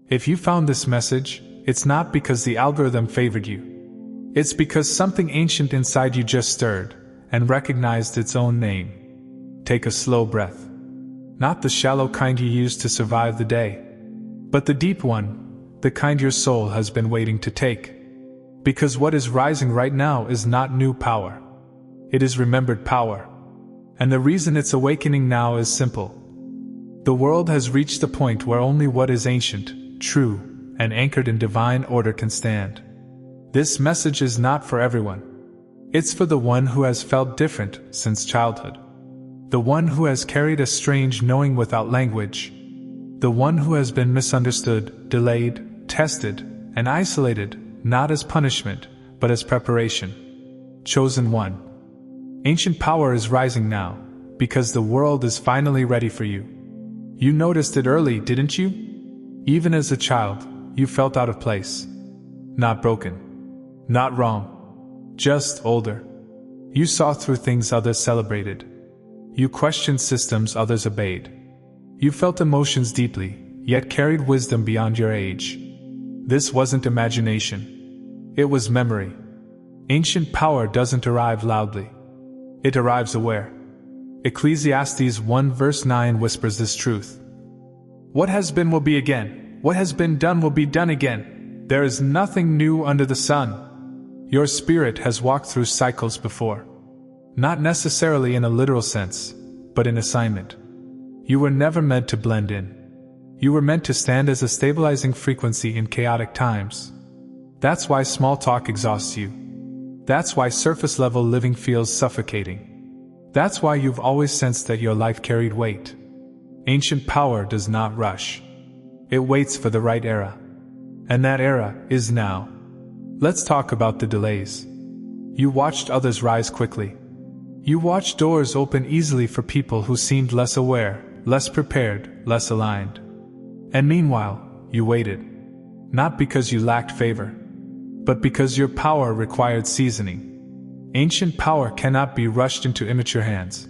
If you found this message, it's not because the algorithm favored you. It's because something ancient inside you just stirred and recognized its own name. Take a slow breath. Not the shallow kind you use to survive the day, but the deep one, the kind your soul has been waiting to take. Because what is rising right now is not new power. It is remembered power. And the reason it's awakening now is simple. The world has reached the point where only what is ancient, true, and anchored in divine order can stand. This message is not for everyone. It's for the one who has felt different since childhood. The one who has carried a strange knowing without language. The one who has been misunderstood, delayed, tested, and isolated, not as punishment, but as preparation. Chosen one. Ancient power is rising now, because the world is finally ready for you. You noticed it early, didn't you? Even as a child, you felt out of place. Not broken. Not wrong. Just older. You saw through things others celebrated. You questioned systems others obeyed. You felt emotions deeply, yet carried wisdom beyond your age. This wasn't imagination. It was memory. Ancient power doesn't arrive loudly. It arrives aware. Ecclesiastes 1 verse 9 whispers this truth. What has been will be again. What has been done will be done again. There is nothing new under the sun. Your spirit has walked through cycles before. Not necessarily in a literal sense, but in assignment. You were never meant to blend in. You were meant to stand as a stabilizing frequency in chaotic times. That's why small talk exhausts you. That's why surface-level living feels suffocating. That's why you've always sensed that your life carried weight. Ancient power does not rush. It waits for the right era. And that era is now. Let's talk about the delays. You watched others rise quickly. You watched doors open easily for people who seemed less aware, less prepared, less aligned. And meanwhile, you waited. Not because you lacked favor, but because your power required seasoning. Ancient power cannot be rushed into immature hands.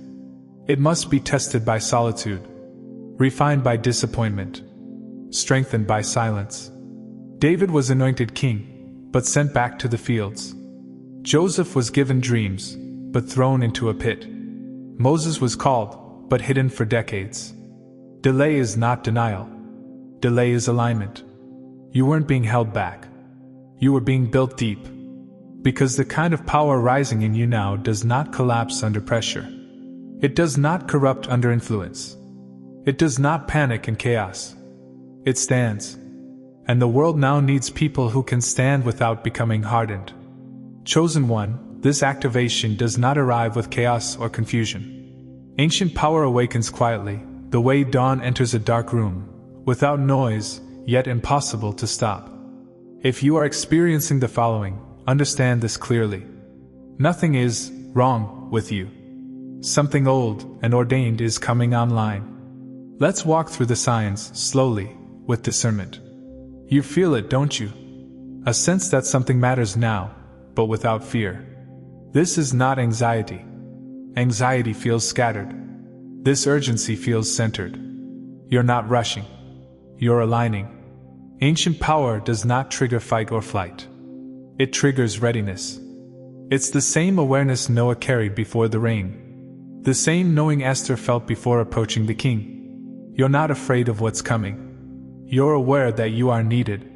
It must be tested by solitude, refined by disappointment, strengthened by silence. David was anointed king, but sent back to the fields. Joseph was given dreams, but thrown into a pit. Moses was called, but hidden for decades. Delay is not denial. Delay is alignment. You weren't being held back. You were being built deep. Because the kind of power rising in you now does not collapse under pressure. It does not corrupt under influence. It does not panic in chaos. It stands. And the world now needs people who can stand without becoming hardened. Chosen one, this activation does not arrive with chaos or confusion. Ancient power awakens quietly, the way dawn enters a dark room, without noise, yet impossible to stop. If you are experiencing the following, understand this clearly. Nothing is wrong with you. Something old and ordained is coming online. Let's walk through the signs, slowly, with discernment. You feel it, don't you? A sense that something matters now, but without fear. This is not anxiety. Anxiety feels scattered. This urgency feels centered. You're not rushing. You're aligning. Ancient power does not trigger fight or flight. It triggers readiness. It's the same awareness Noah carried before the rain. The same knowing Esther felt before approaching the king. You're not afraid of what's coming. You're aware that you are needed.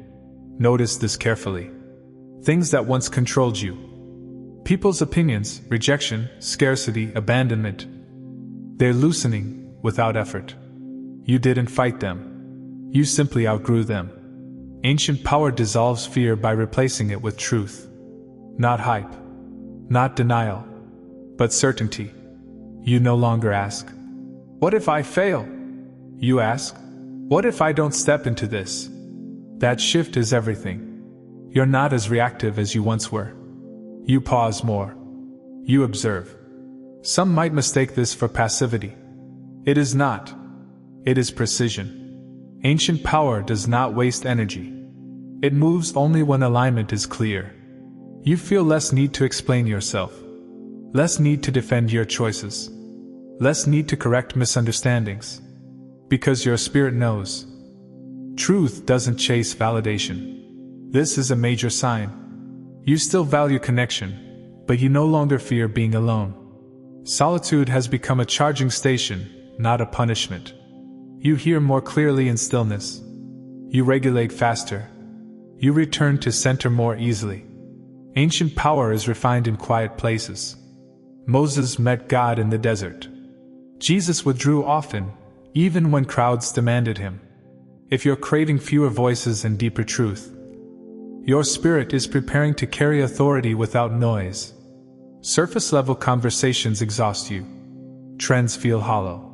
Notice this carefully. Things that once controlled you. People's opinions, rejection, scarcity, abandonment. They're loosening without effort. You didn't fight them. You simply outgrew them. Ancient power dissolves fear by replacing it with truth. Not hype. Not denial. But certainty. You no longer ask, "What if I fail?" You ask, "What if I don't step into this?" That shift is everything. You're not as reactive as you once were. You pause more. You observe. Some might mistake this for passivity. It is not. It is precision. Ancient power does not waste energy. It moves only when alignment is clear. You feel less need to explain yourself. Less need to defend your choices. Less need to correct misunderstandings. Because your spirit knows. Truth doesn't chase validation. This is a major sign. You still value connection, but you no longer fear being alone. Solitude has become a charging station, not a punishment. You hear more clearly in stillness. You regulate faster. You return to center more easily. Ancient power is refined in quiet places. Moses met God in the desert. Jesus withdrew often, even when crowds demanded him. If you're craving fewer voices and deeper truth, your spirit is preparing to carry authority without noise. Surface-level conversations exhaust you. Trends feel hollow.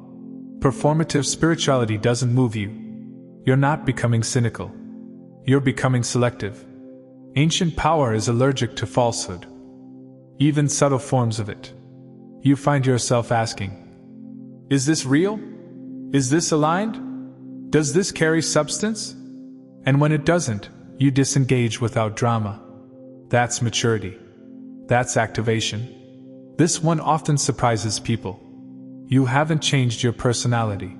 Performative spirituality doesn't move you. You're not becoming cynical. You're becoming selective. Ancient power is allergic to falsehood, even subtle forms of it. You find yourself asking, is this real? Is this aligned? Does this carry substance? And when it doesn't, you disengage without drama. That's maturity. That's activation. This one often surprises people. You haven't changed your personality.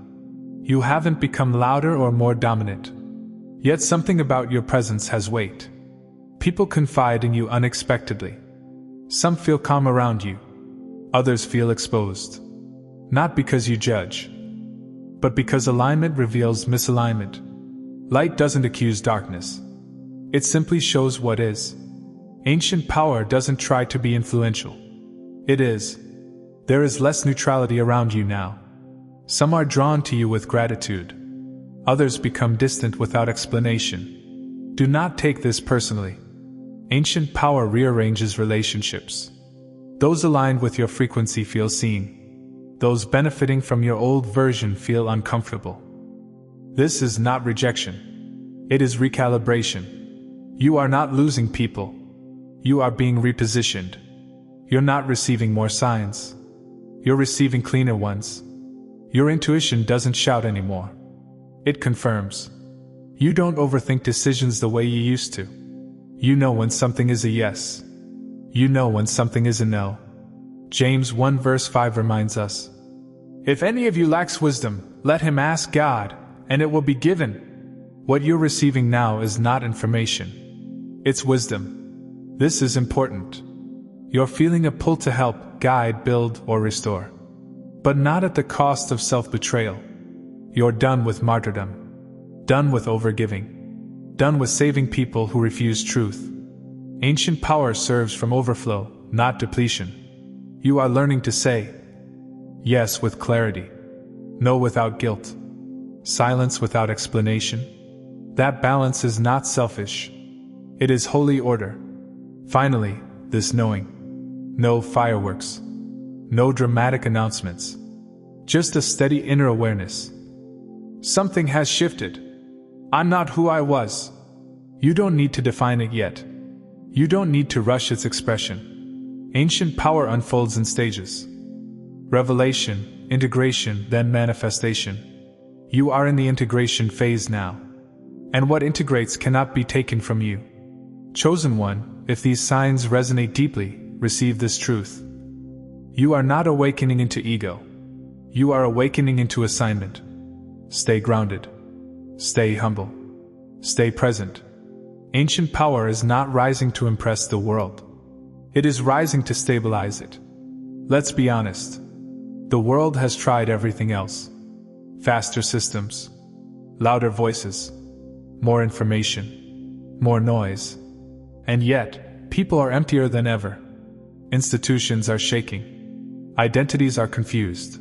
You haven't become louder or more dominant. Yet something about your presence has weight. People confide in you unexpectedly. Some feel calm around you. Others feel exposed. Not because you judge, but because alignment reveals misalignment. Light doesn't accuse darkness. It simply shows what is. Ancient power doesn't try to be influential. It is. There is less neutrality around you now. Some are drawn to you with gratitude. Others become distant without explanation. Do not take this personally. Ancient power rearranges relationships. Those aligned with your frequency feel seen. Those benefiting from your old version feel uncomfortable. This is not rejection. It is recalibration. You are not losing people. You are being repositioned. You're not receiving more signs. You're receiving cleaner ones. Your intuition doesn't shout anymore. It confirms. You don't overthink decisions the way you used to. You know when something is a yes. You know when something is a no. James 1 verse 5 reminds us, if any of you lacks wisdom, let him ask God, and it will be given. What you're receiving now is not information. It's wisdom. This is important. You're feeling a pull to help, guide, build, or restore. But not at the cost of self-betrayal. You're done with martyrdom. Done with overgiving. Done with saving people who refuse truth. Ancient power serves from overflow, not depletion. You are learning to say yes with clarity, no without guilt, silence without explanation. That balance is not selfish. It is holy order. Finally, this knowing. No fireworks. No dramatic announcements. Just a steady inner awareness. Something has shifted. I'm not who I was. You don't need to define it yet. You don't need to rush its expression. Ancient power unfolds in stages. Revelation, integration, then manifestation. You are in the integration phase now. And what integrates cannot be taken from you. Chosen one, if these signs resonate deeply, receive this truth. You are not awakening into ego. You are awakening into assignment. Stay grounded. Stay humble. Stay present. Ancient power is not rising to impress the world. It is rising to stabilize it. Let's be honest. The world has tried everything else. Faster systems. Louder voices. More information. More noise. And yet, people are emptier than ever. Institutions are shaking. Identities are confused.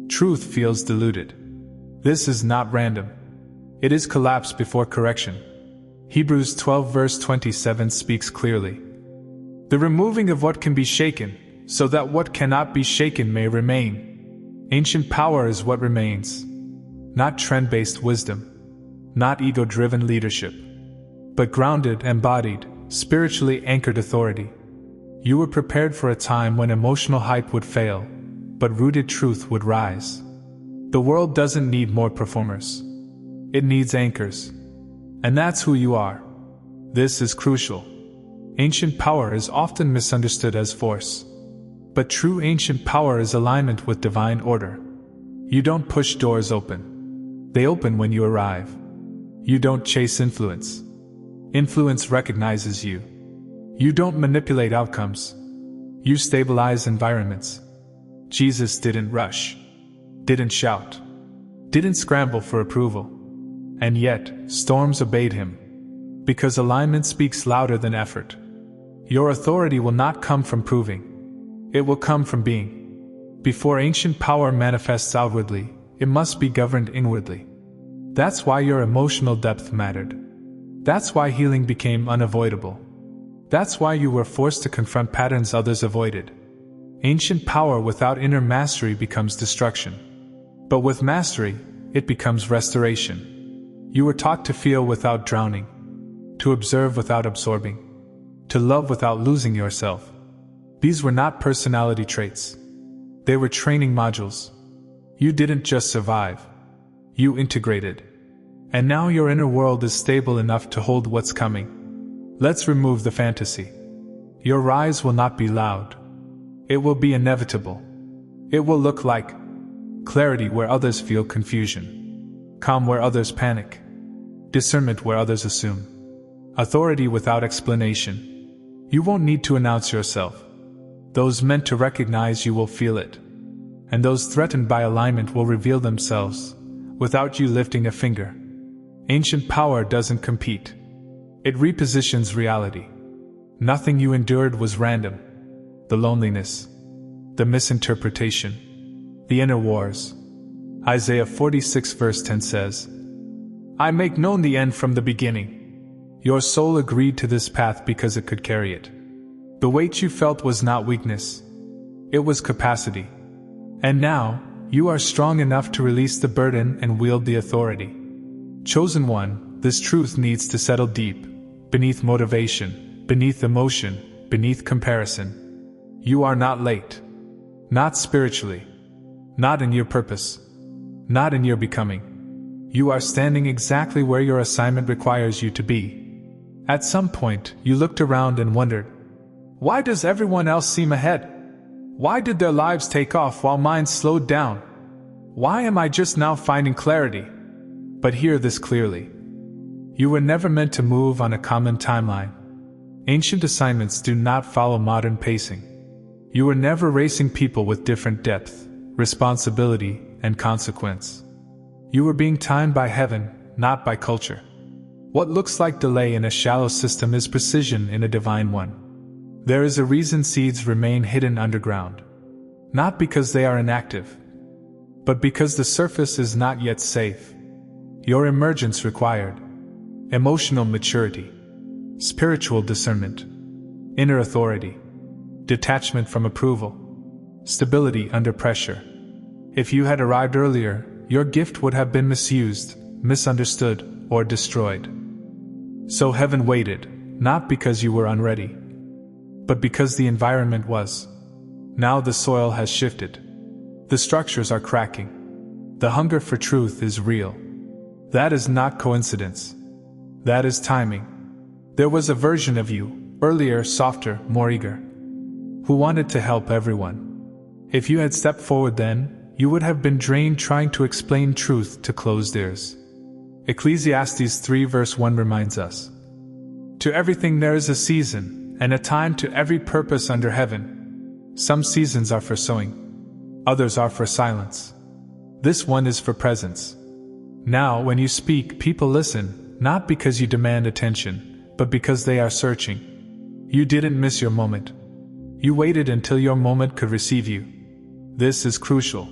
Truth feels diluted. This is not random. It is collapse before correction. Hebrews 12 verse 27 speaks clearly. The removing of what can be shaken, so that what cannot be shaken may remain. Ancient power is what remains. Not trend-based wisdom. Not ego-driven leadership. But grounded, embodied, spiritually anchored authority. You were prepared for a time when emotional hype would fail, but rooted truth would rise. The world doesn't need more performers. It needs anchors. And that's who you are. This is crucial. Ancient power is often misunderstood as force. But true ancient power is alignment with divine order. You don't push doors open. They open when you arrive. You don't chase influence. Influence recognizes you. You don't manipulate outcomes. You stabilize environments. Jesus didn't rush, didn't shout, didn't scramble for approval. And yet, storms obeyed him. Because alignment speaks louder than effort. Your authority will not come from proving. It will come from being. Before ancient power manifests outwardly, it must be governed inwardly. That's why your emotional depth mattered. That's why healing became unavoidable. That's why you were forced to confront patterns others avoided. Ancient power without inner mastery becomes destruction. But with mastery, it becomes restoration. You were taught to feel without drowning, to observe without absorbing, to love without losing yourself. These were not personality traits. They were training modules. You didn't just survive. You integrated. And now your inner world is stable enough to hold what's coming. Let's remove the fantasy. Your rise will not be loud. It will be inevitable. It will look like clarity where others feel confusion, calm where others panic, discernment where others assume, authority without explanation. You won't need to announce yourself. Those meant to recognize you will feel it. And those threatened by alignment will reveal themselves, without you lifting a finger. Ancient power doesn't compete. It repositions reality. Nothing you endured was random. The loneliness, the misinterpretation, the inner wars. Isaiah 46 verse 10 says, I make known the end from the beginning. Your soul agreed to this path because it could carry it. The weight you felt was not weakness. It was capacity. And now, you are strong enough to release the burden and wield the authority. Chosen one, this truth needs to settle deep, beneath motivation, beneath emotion, beneath comparison. You are not late. Not spiritually. Not in your purpose. Not in your becoming. You are standing exactly where your assignment requires you to be. At some point, you looked around and wondered, why does everyone else seem ahead? Why did their lives take off while mine slowed down? Why am I just now finding clarity? But hear this clearly. You were never meant to move on a common timeline. Ancient assignments do not follow modern pacing. You were never racing people with different depth, responsibility, and consequence. You were being timed by heaven, not by culture. What looks like delay in a shallow system is precision in a divine one. There is a reason seeds remain hidden underground. Not because they are inactive, but because the surface is not yet safe. Your emergence required emotional maturity, spiritual discernment, inner authority, detachment from approval, stability under pressure. If you had arrived earlier, your gift would have been misused, misunderstood, or destroyed. So heaven waited, not because you were unready, but because the environment was. Now the soil has shifted. The structures are cracking. The hunger for truth is real. That is not coincidence. That is timing. There was a version of you, earlier, softer, more eager, who wanted to help everyone. If you had stepped forward then, you would have been drained trying to explain truth to closed ears. Ecclesiastes 3 verse 1 reminds us, to everything there is a season, and a time to every purpose under heaven. Some seasons are for sowing. Others are for silence. This one is for presence. Now when you speak, people listen, not because you demand attention, but because they are searching. You didn't miss your moment. You waited until your moment could receive you. This is crucial.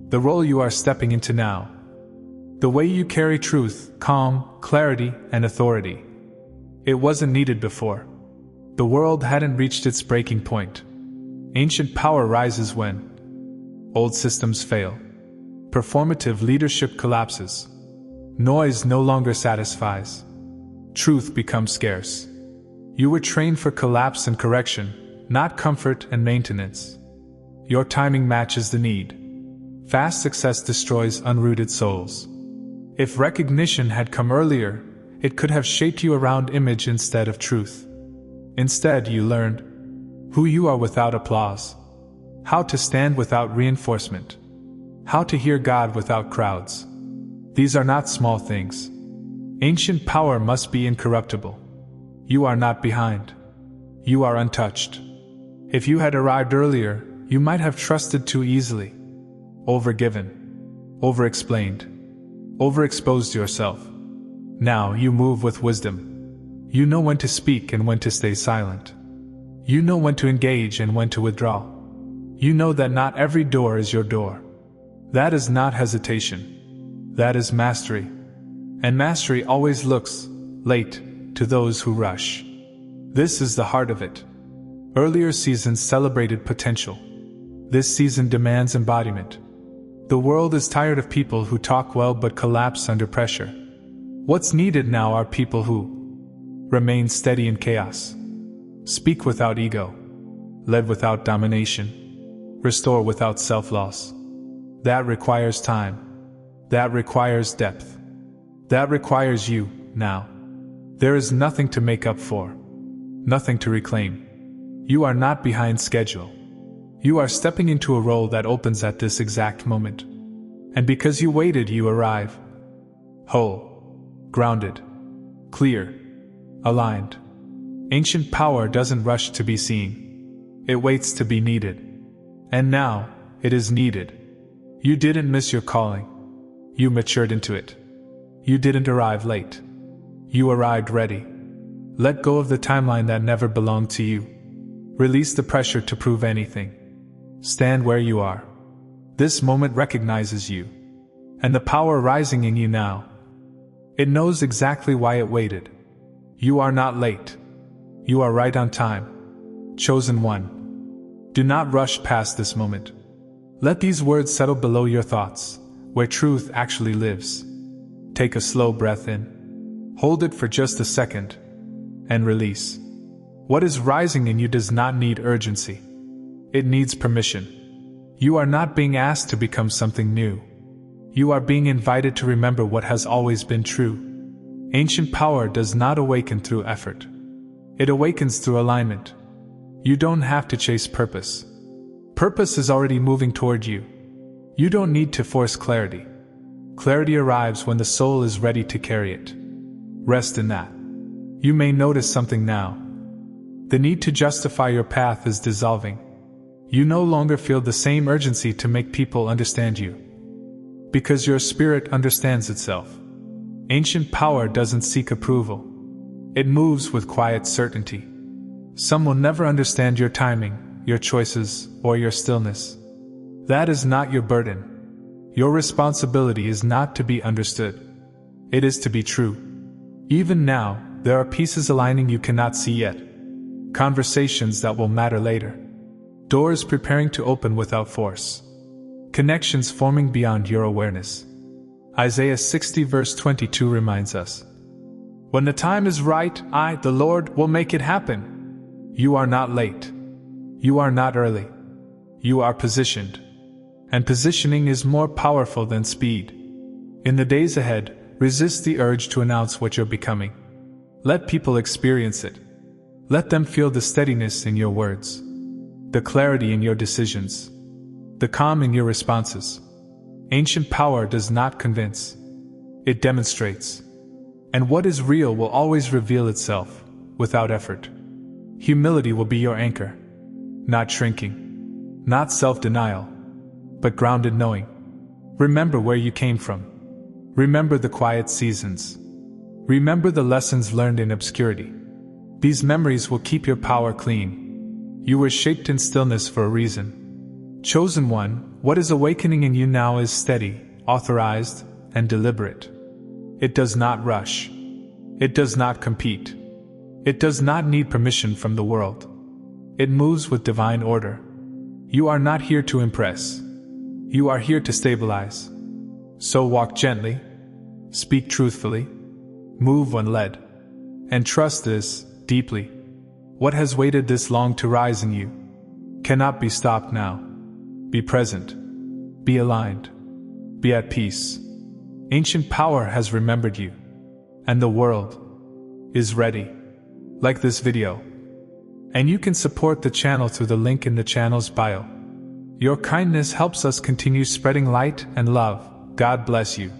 The role you are stepping into now. The way you carry truth, calm, clarity, and authority. It wasn't needed before. The world hadn't reached its breaking point. Ancient power rises when old systems fail. Performative leadership collapses. Noise no longer satisfies. Truth becomes scarce. You were trained for collapse and correction, not comfort and maintenance. Your timing matches the need. Fast success destroys unrooted souls. If recognition had come earlier, it could have shaped you around image instead of truth. Instead, you learned who you are without applause, how to stand without reinforcement, how to hear God without crowds. These are not small things. Ancient power must be incorruptible. You are not behind. You are untouched. If you had arrived earlier, you might have trusted too easily. Overgiven. Overexplained. Overexposed yourself. Now you move with wisdom. You know when to speak and when to stay silent. You know when to engage and when to withdraw. You know that not every door is your door. That is not hesitation. That is mastery. And mastery always looks late to those who rush. This is the heart of it. Earlier seasons celebrated potential. This season demands embodiment. The world is tired of people who talk well but collapse under pressure. What's needed now are people who remain steady in chaos, speak without ego, lead without domination, restore without self-loss. That requires time. That requires depth. That requires you, now. There is nothing to make up for, nothing to reclaim. You are not behind schedule. You are stepping into a role that opens at this exact moment. And because you waited, you arrive. Whole, grounded, clear, aligned. Ancient power doesn't rush to be seen. It waits to be needed. And now, it is needed. You didn't miss your calling. You matured into it. You didn't arrive late. You arrived ready. Let go of the timeline that never belonged to you. Release the pressure to prove anything. Stand where you are. This moment recognizes you. And the power rising in you now. It knows exactly why it waited. You are not late. You are right on time. Chosen one. Do not rush past this moment. Let these words settle below your thoughts, where truth actually lives. Take a slow breath in. Hold it for just a second. And release. What is rising in you does not need urgency. It needs permission. You are not being asked to become something new. You are being invited to remember what has always been true. Ancient power does not awaken through effort. It awakens through alignment. You don't have to chase purpose. Purpose is already moving toward you. You don't need to force clarity. Clarity arrives when the soul is ready to carry it. Rest in that. You may notice something now. The need to justify your path is dissolving. You no longer feel the same urgency to make people understand you. Because your spirit understands itself. Ancient power doesn't seek approval. It moves with quiet certainty. Some will never understand your timing, your choices, or your stillness. That is not your burden. Your responsibility is not to be understood. It is to be true. Even now, there are pieces aligning you cannot see yet. Conversations that will matter later. Doors preparing to open without force. Connections forming beyond your awareness. Isaiah 60 verse 22 reminds us. When the time is right, I, the Lord, will make it happen. You are not late. You are not early. You are positioned. And positioning is more powerful than speed. In the days ahead, resist the urge to announce what you're becoming. Let people experience it. Let them feel the steadiness in your words, the clarity in your decisions, the calm in your responses. Ancient power does not convince. It demonstrates. And what is real will always reveal itself, without effort. Humility will be your anchor. Not shrinking. Not self-denial. But grounded knowing. Remember where you came from. Remember the quiet seasons. Remember the lessons learned in obscurity. These memories will keep your power clean. You were shaped in stillness for a reason. Chosen one, what is awakening in you now is steady, authorized, and deliberate. It does not rush. It does not compete. It does not need permission from the world. It moves with divine order. You are not here to impress. You are here to stabilize. So walk gently, speak truthfully, move when led, and trust this deeply. What has waited this long to rise in you cannot be stopped now. Be present. Be aligned. Be at peace. Ancient power has remembered you. And the world is ready. Like this video. And you can support the channel through the link in the channel's bio. Your kindness helps us continue spreading light and love. God bless you.